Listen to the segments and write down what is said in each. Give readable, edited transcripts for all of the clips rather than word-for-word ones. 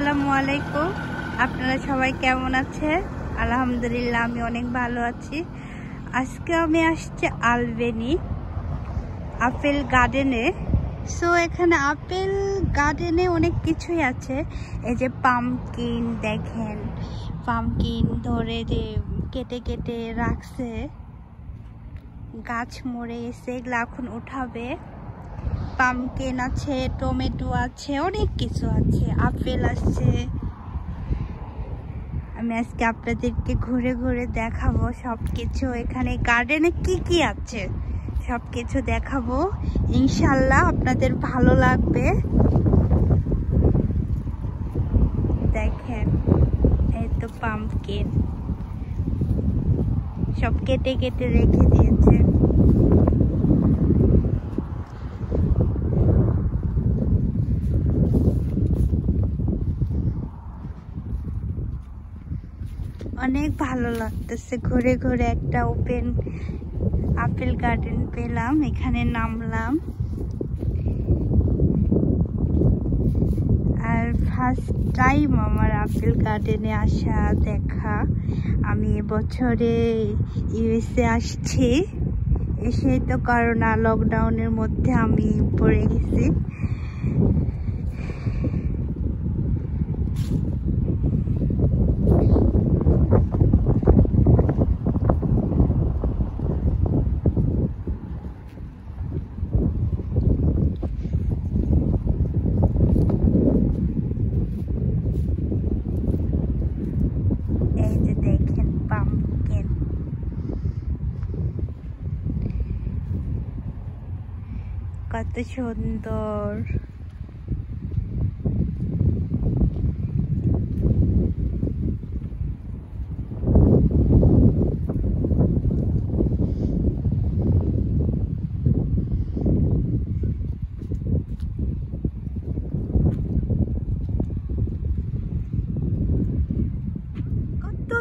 আসসালামু আলাইকুম। আপনারা সবাই কেমন আছেন? আলহামদুলিল্লাহ আমি অনেক ভালো আছি। আজকে আমি আসছি আলবেনি আপেল গার্ডেনে। সো এখানে আপেল গার্ডেনে অনেক কিছুই আছে। এই যে পামকিন দেখেন, পামকিন ধরে যে কেটে কেটে রাখছে, গাছ মরে গেছে, এগুলো এখন উঠাবে। পামকিন আছে, টমেটো আছে, অনেক কিছু আছে, আপেল আছে। আমি আজকে আপনাদেরকে ঘুরে ঘুরে দেখাবো সবকিছু। এখানে গার্ডেনে কি কি আছে সবকিছু দেখাবো, ইনশাল্লাহ আপনাদের ভালো লাগবে। দেখেন এই তো পামকিন সব কেটে কেটে রেখে দিয়েছে। অনেক ভালো লাগতেছে ঘুরে ঘুরে। একটা ওপেন আপেল গার্ডেন পেলাম, এখানে নামলাম। আর ফার্স্ট টাইম আমার আপেল গার্ডেনে আসা দেখা। আমি এবছরে ইউএসএ আসছি, এসে তো করোনা লকডাউনের মধ্যে আমি পড়ে গেছি। কত সুন্দর!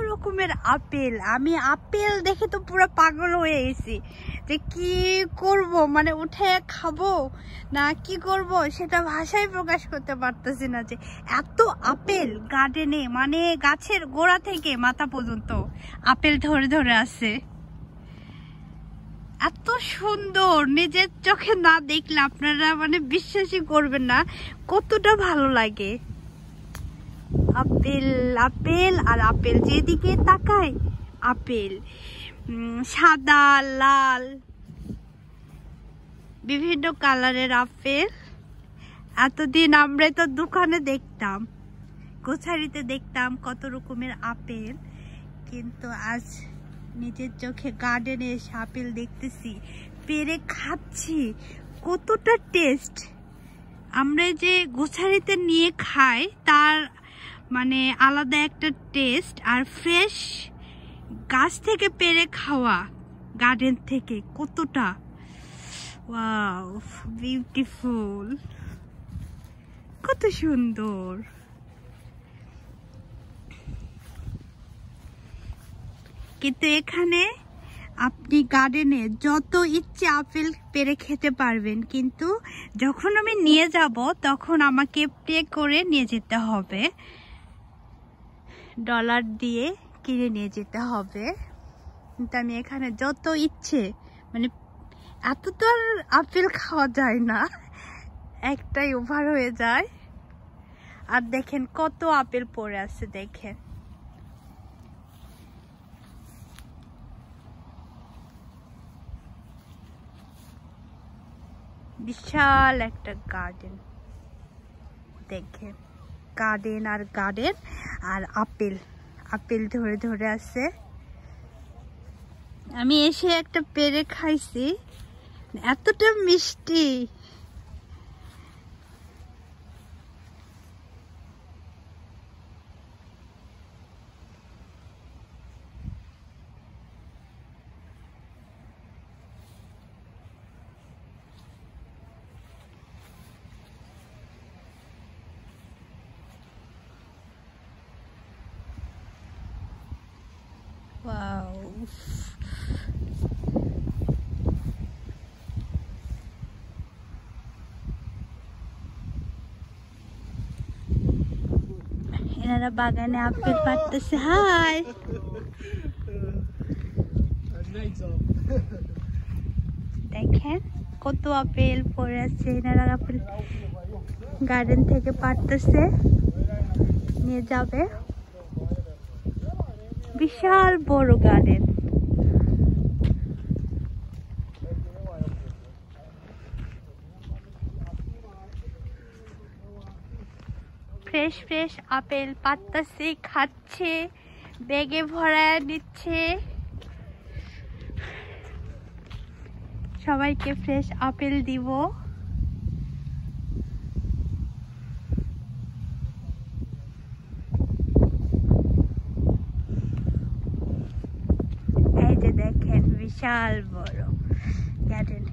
রকমের আপেল, আমি আপেল দেখে তো পুরো পাগল হয়ে গেছি যে কি করব, মানে উঠে খাবো না কি করব সেটা ভাষায় প্রকাশ করতে পারতেছি না। যে এত আপেল গার্ডেনে, মানে গাছের গোড়া থেকে মাথা পর্যন্ত আপেল ধরে ধরে আছে। এত সুন্দর, নিজের চোখে না দেখলে আপনারা মানে বিশ্বাসই করবেন না কতটা ভালো লাগে। আপেল আপেল আর আপেল, যেদিকে তাকায় আপেল, সাদা লাল বিভিন্ন কালারের আপেল। এতদিন আমরা তো দোকানে দেখতাম, গোছারিতে দেখতাম কত রকমের আপেল, কিন্তু আজ নিজের চোখে গার্ডেনে এসে আপেল দেখতেছি, পেরে খাচ্ছি, কতটা টেস্ট। আমরা যে গোছারিতে নিয়ে খাই তার মানে আলাদা একটা টেস্ট, আর ফ্রেশ গাছ থেকে পেরে খাওয়া গার্ডেন থেকে কতটা ওয়াও, বিউটিফুল, কত সুন্দর। কিন্তু এখানে আপনি গার্ডেনে যত ইচ্ছে আপেল পেরে খেতে পারবেন, কিন্তু যখন আমি নিয়ে যাব তখন আমাকে পে করে নিয়ে যেতে হবে, ডলার দিয়ে কিনে নিয়ে যেতে হবে। কিন্তু আমি এখানে যত ইচ্ছে, মানে এত তো আর আপেল খাওয়া যায় না, একটাই ওভার হয়ে যায়। আর দেখেন কত আপেল পড়ে আছে, দেখেন বিশাল একটা গার্ডেন। দেখেন গার্ডেন আর গার্ডেন, আর আপেল আপেল ধরে ধরে আছে। আমি এসে একটা পেরে খাইছি, এতটা মিষ্টি। Wow. এনারা বাগানে আপেল পাড়তেছে। হাই, দেখেন কত আপেল পড়ে আছে। এনারা আপেল গার্ডেন থেকে পাড়তেছে, নিয়ে যাবে। বিশাল বড় গার্ডেন। ফ্রেশ ফ্রেশ আপেল পাড়তেছে, খাচ্ছে, ব্যাগে ভরায় নিচ্ছে। সবাইকে ফ্রেশ আপেল দিব। এই যে দেখেন বিশাল বড় গার্ডেন।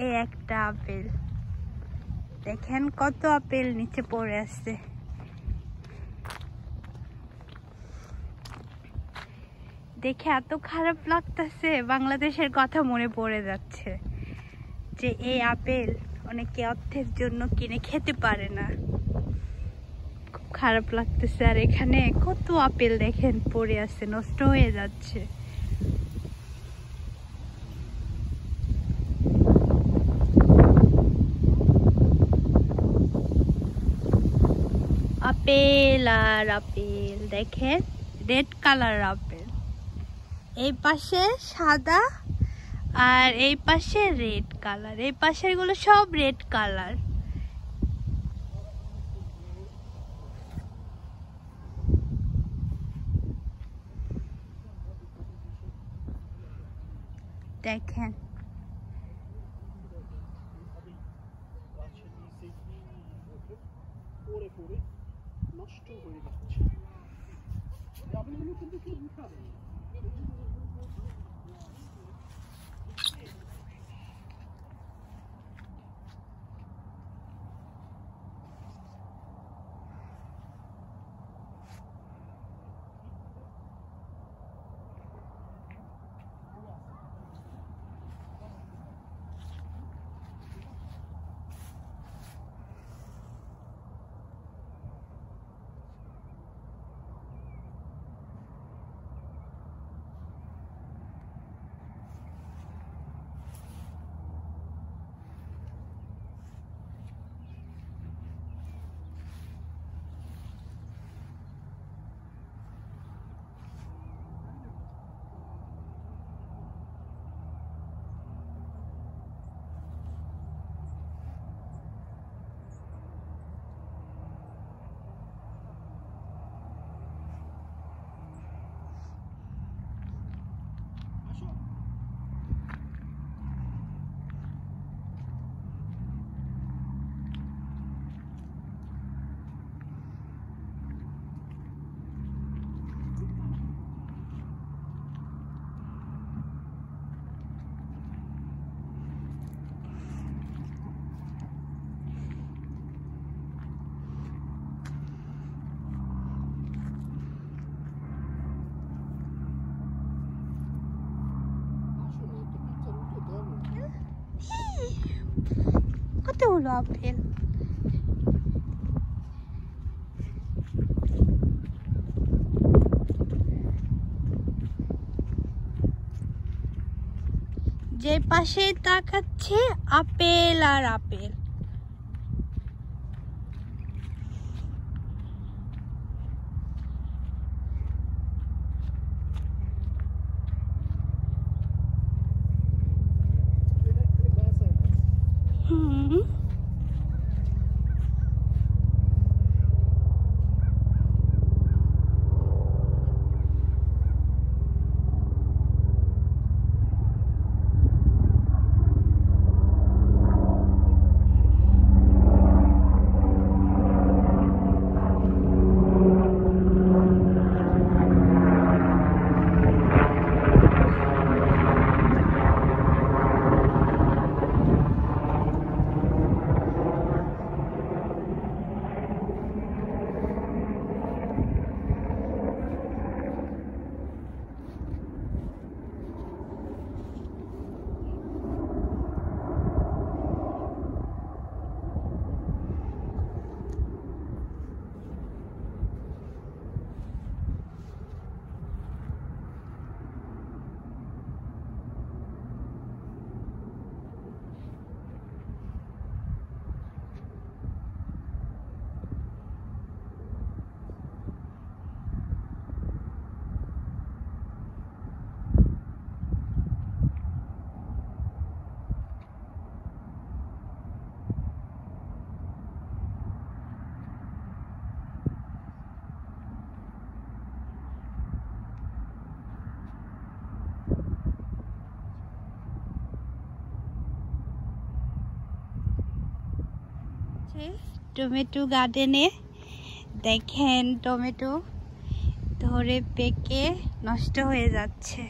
এই একটা আপেল, দেখেন কত আপেল নিচে পড়ে আছে। দেখে এত খারাপ লাগতেছে, বাংলাদেশের কথা মনে পড়ে যাচ্ছে যে এই আপেল অনেকে অর্থের জন্য কিনে খেতে পারে না। খুব খারাপ লাগতেছে। আর এখানে কত আপেল দেখেন পড়ে আছে, নষ্ট হয়ে যাচ্ছে। আপেল আর আপেল, দেখেন রেড কালার আপেল। এই পাশে সাদা আর এই পাশে রেড কালার। এই পাশের গুলো সব রেড কালার। দেখেন নষ্ট হয়ে যাচ্ছে। আপেলগুলো কিন্তু কেউ উঠাবে না। কতগুলো আপেল। যে পাশে তাকাচ্ছে আপেল আর আপেল। টমেটো গার্ডেনে। দেখেন টমেটো ধরে পেকে নষ্ট হয়ে যাচ্ছে।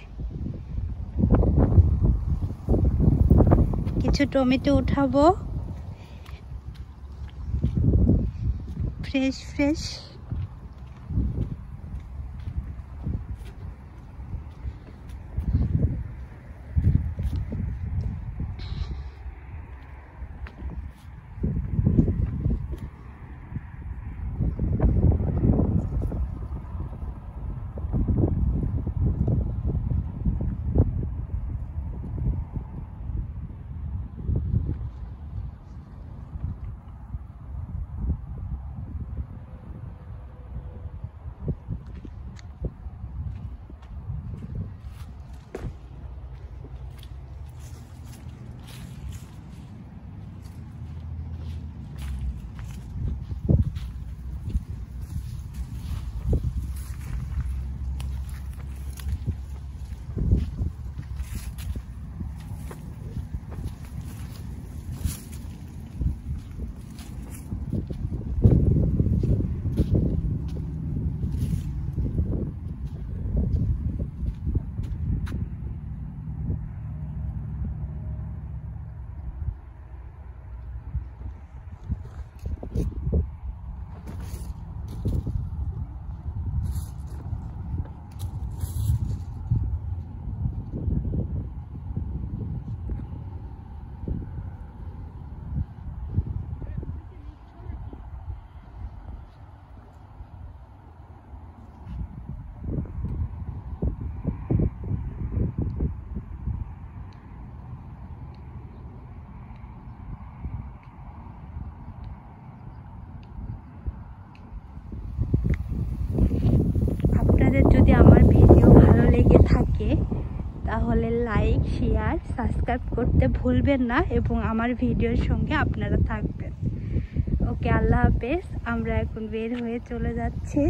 কিছু টমেটো উঠাবো, ফ্রেশ ফ্রেশ। যদি আমার ভিডিও ভালো লেগে থাকে তাহলে লাইক, শেয়ার, সাবস্ক্রাইব করতে ভুলবেন না এবং আমার ভিডিওর সঙ্গে আপনারা থাকবেন। ওকে, আল্লাহ হাফেজ। আমরা এখন বের হয়ে চলে যাচ্ছি।